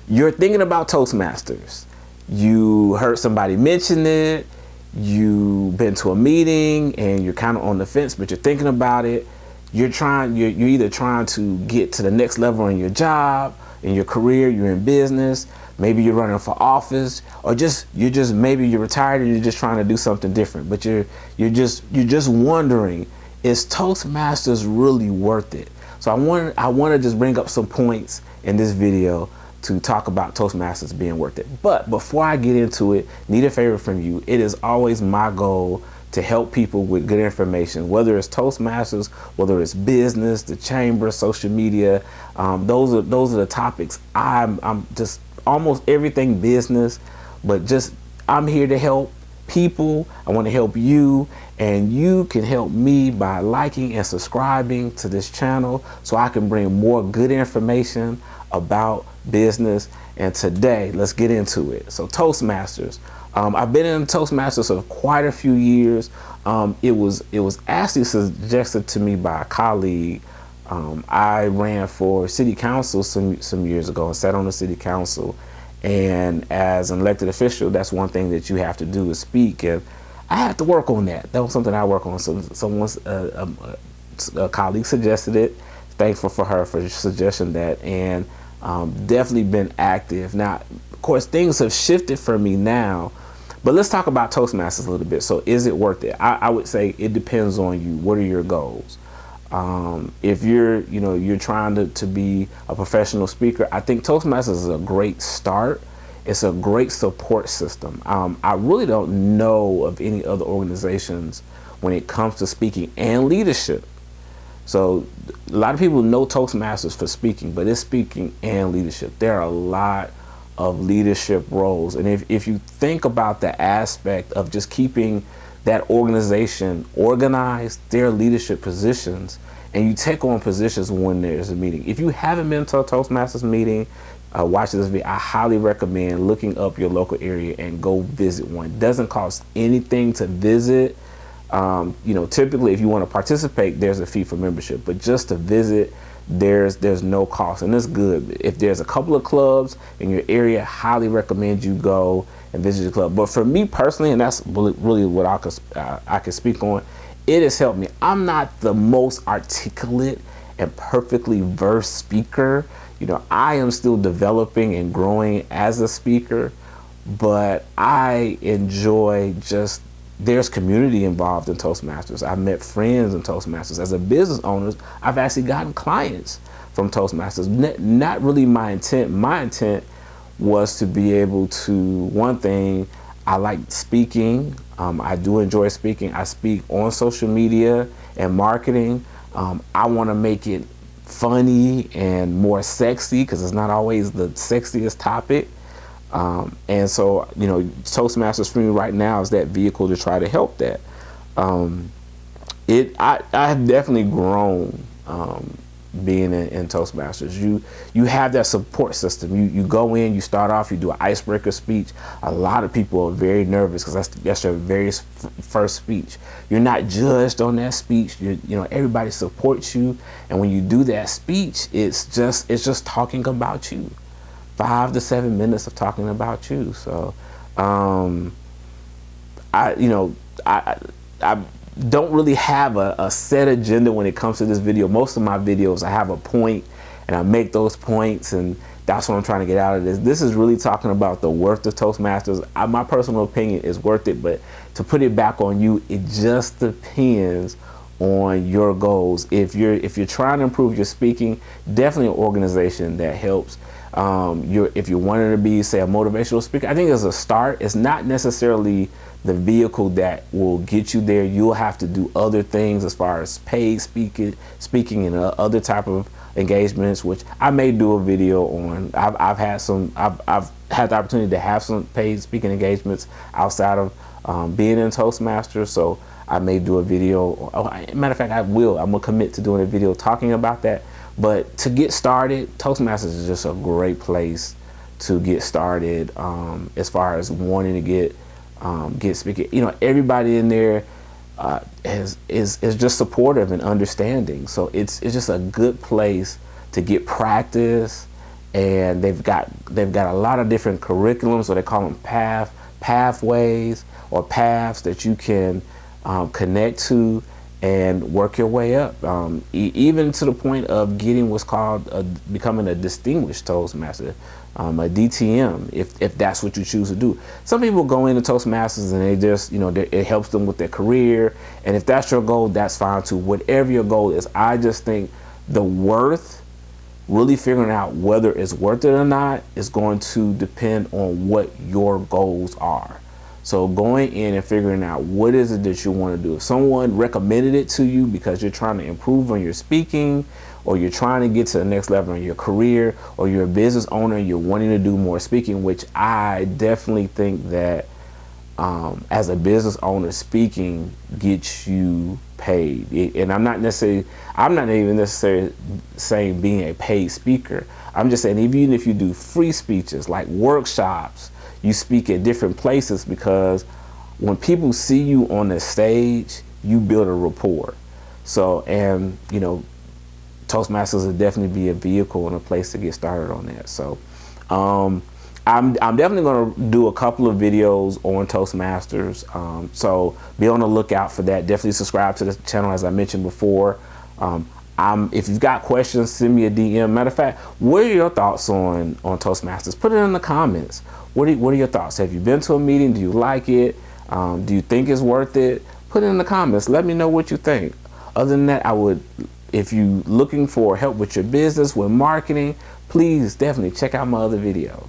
you're thinking about Toastmasters. You heard somebody mention it. You've been to a meeting and you're kind of on the fence, but you're thinking about it. You're either trying to get to the next level in your job, in your career, you're in business. Maybe you're running for office, or maybe you're retired and you're just trying to do something different. But you're just wondering, is Toastmasters really worth it? So I want to just bring up some points in this video to talk about Toastmasters being worth it. But before I get into it, need a favor from you. It is always my goal to help people with good information, whether it's Toastmasters, whether it's business, the chamber, social media. Those are the topics. I'm just almost everything business, but just I'm here to help people. I want to help you, and you can help me by liking and subscribing to this channel so I can bring more good information about business. And today, let's get into it. So Toastmasters. I've been in Toastmasters for quite a few years. It was actually suggested to me by a colleague. I ran for city council some years ago and sat on the city council. And as an elected official, that's one thing that you have to do is speak. And I have to work on that. That was something I work on. So a colleague suggested it. Thankful for her for suggesting that, and definitely been active. Now, of course, things have shifted for me now, but let's talk about Toastmasters a little bit. So is it worth it? I would say it depends on you. What are your goals? If you're trying to be a professional speaker, I think Toastmasters is a great start. It's a great support system. I really don't know of any other organizations when it comes to speaking and leadership. So a lot of people know Toastmasters for speaking, but it's speaking and leadership. There are a lot of leadership roles. And if you think about the aspect of just keeping that organization organized, their leadership positions, and you take on positions when there's a meeting. If you haven't been to a Toastmasters meeting, watch this video. I highly recommend looking up your local area and go visit one. It doesn't cost anything to visit. Typically if you want to participate, there's a fee for membership, but just to visit, there's no cost, and it's good. If there's a couple of clubs in your area, highly recommend you go and visit the club. But for me personally, and that's really what I can speak on, it has helped me. I'm not the most articulate and perfectly versed speaker. I am still developing and growing as a speaker, but I enjoy there's community involved in Toastmasters. I've met friends in Toastmasters. As a business owner, I've actually gotten clients from Toastmasters. Not really my intent. My intent was to be able to, one thing, I like speaking. I do enjoy speaking. I speak on social media and marketing. I want to make it funny and more sexy because it's not always the sexiest topic. And so, Toastmasters for me right now is that vehicle to try to help that. I have definitely grown being in Toastmasters. You have that support system. You go in, you start off, you do an icebreaker speech. A lot of people are very nervous because that's their very first speech. You're not judged on that speech. Everybody supports you, and when you do that speech, it's just talking about you. 5 to 7 minutes of talking about you. So, I don't really have a set agenda when it comes to this video. Most of my videos, I have a point and I make those points, and that's what I'm trying to get out of this. This is really talking about the worth of Toastmasters. My personal opinion is worth it, but to put it back on you, it just depends on your goals. If you're trying to improve your speaking, definitely an organization that helps. If you're wanting to be, say, a motivational speaker, I think as a start, it's not necessarily the vehicle that will get you there. You'll have to do other things as far as paid speaking and other type of engagements, which I may do a video on. I've had the opportunity to have some paid speaking engagements outside of being in Toastmasters, so I may do a video. Matter of fact, I'm gonna commit to doing a video talking about that. But to get started, Toastmasters is just a great place to get started as far as wanting to get speaking. Everybody in there is just supportive and understanding. So it's just a good place to get practice and they've got a lot of different curriculums, or they call them pathways or paths that you can connect to and work your way up, even to the point of getting what's called becoming a distinguished Toastmaster, a DTM, if that's what you choose to do. Some people go into Toastmasters and they just, it helps them with their career, and if that's your goal, that's fine too. Whatever your goal is, I just think the worth, really figuring out whether it's worth it or not, is going to depend on what your goals are. So going in and figuring out what is it that you want to do. If someone recommended it to you because you're trying to improve on your speaking, or you're trying to get to the next level in your career, or you're a business owner and you're wanting to do more speaking, which I definitely think that as a business owner, speaking gets you paid. And I'm not even necessarily saying being a paid speaker. I'm just saying even if you do free speeches like workshops, you speak at different places, because when people see you on the stage, you build a rapport. So, and Toastmasters will definitely be a vehicle and a place to get started on that. So I'm definitely going to do a couple of videos on Toastmasters, so be on the lookout for that. Definitely subscribe to the channel, as I mentioned before. If you've got questions, send me a DM. Matter of fact, what are your thoughts on Toastmasters? Put it in the comments. What are your thoughts? Have you been to a meeting? Do you like it? Do you think it's worth it? Put it in the comments. Let me know what you think. Other than that, if you're looking for help with your business, with marketing, please definitely check out my other videos.